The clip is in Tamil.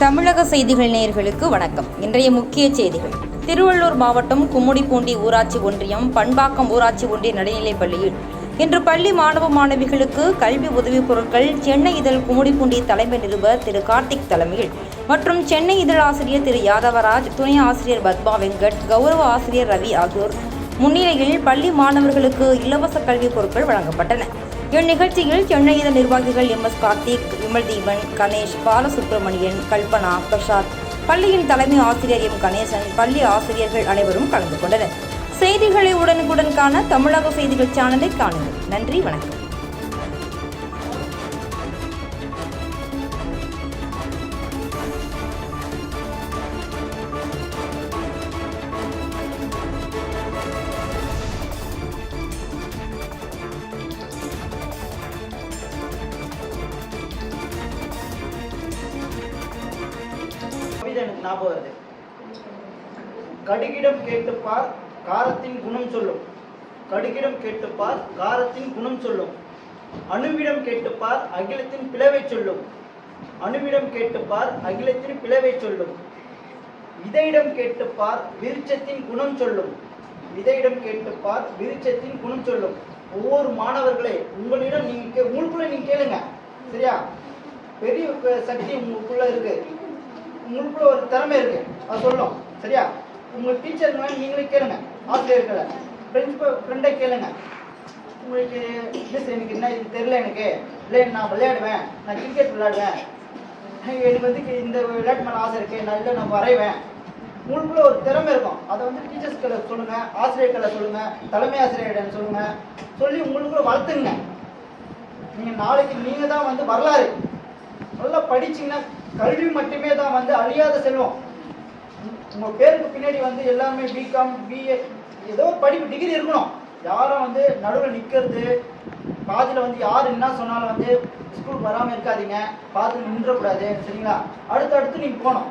தமிழக செய்திகள் நேயர்களுக்கு வணக்கம். இன்றைய முக்கிய செய்திகள். திருவள்ளூர் மாவட்டம் கும்மிடிப்பூண்டி ஊராட்சி ஒன்றியம் பண்பாக்கம் ஊராட்சி ஒன்றிய நடுநிலைப் பள்ளியில் இன்று பள்ளி மாணவ மாணவிகளுக்கு கல்வி உதவிப் பொருட்கள் சென்னை இதழ் கும்மிடிப்பூண்டி தலைமை நிருபர் திரு கார்த்திக் தலைமையில் மற்றும் சென்னை இதழ் ஆசிரியர் திரு யாதவராஜ், துணை ஆசிரியர் பத்மா வெங்கட், கௌரவ ஆசிரியர் ரவி ஆகியோர் முன்னிலையில் பள்ளி மாணவர்களுக்கு இலவச கல்வி பொருட்கள் வழங்கப்பட்டன. இந்நிகழ்ச்சியில் சென்னை இதழ் நிர்வாகிகள் MS கார்த்திக், விமல்தீபன், கணேஷ், பாலசுப்ரமணியன், கல்பனா, பிரசாத், பள்ளியின் தலைமை ஆசிரியர் M கணேசன், பள்ளி ஆசிரியர்கள் அனைவரும் கலந்து கொண்டனர். செய்திகளை உடனுக்குடன் காண தமிழக செய்திகள் சேனலை காணுங்கள். நன்றி, வணக்கம். எனக்கு ஞாபகம் வருது. கடுகிடம் கேட்டுப்பார் காரத்தின் குணம் சொல்லும், கடுகிடம் கேட்டுப்பார் காரத்தின் குணம் சொல்லும், அணுவிடம் கேட்டுப்பார் அகிலத்தின் பிளவை சொல்லும், அணுவிடம் கேட்டுப்பார் அகிலத்தின் பிளவை சொல்லும், விதையிடம் கேட்டுப்பார் விருட்சத்தின் குணம் சொல்லும், விதையிடம் கேட்டுப்பார் விருட்சத்தின் குணம் சொல்லும். ஒவ்வொரு மாணவர்களே, உங்களிடம் உங்களுக்குள்ள நீங்க கேளுங்க, சரியா? பெரிய சக்தி உங்களுக்குள்ள இருக்கு, உங்களுக்குள்ள ஒரு திறமை இருக்கு, அது சொல்லும், சரியா? உங்க டீச்சருங்க நீங்களே கேளுங்க, ஆசிரியர்களை, ஃப்ரெண்டை கேளுங்க. உங்களுக்கு எனக்கு என்ன இது தெரியல, எனக்கு இல்லை, நான் விளையாடுவேன், நான் கிரிக்கெட் விளையாடுவேன், எனக்கு இந்த விளையாட்டு மேலே ஆசை இருக்கு, நான் இல்லை நான் வரைவேன். உங்களுக்குள்ள ஒரு திறமை இருக்கும், அதை டீச்சர்ஸ்களை சொல்லுங்க, ஆசிரியர்களை சொல்லுங்க, தலைமை ஆசிரியர்கிட்ட சொல்லுங்க, சொல்லி உங்களுக்குள்ள வளர்த்துங்க. நீங்க நாளைக்கு நீங்க தான் வரலாறு. நல்லா படிச்சீங்கன்னா கல்வி மட்டுமே தான் அழியாத செல்வம். உங்க பேருக்கு பின்னாடி எல்லாமே பிகாம், BA, ஏதோ படிப்பு டிகிரி இருக்கணும். யாரும் நடுவில் நிற்கிறது, பாதியில் யார் என்ன சொன்னாலும் ஸ்கூலுக்கு வராமல் இருக்காதீங்க, பார்த்து நின்றக்கூடாது, சரிங்களா? அடுத்து நீங்க போகணும்.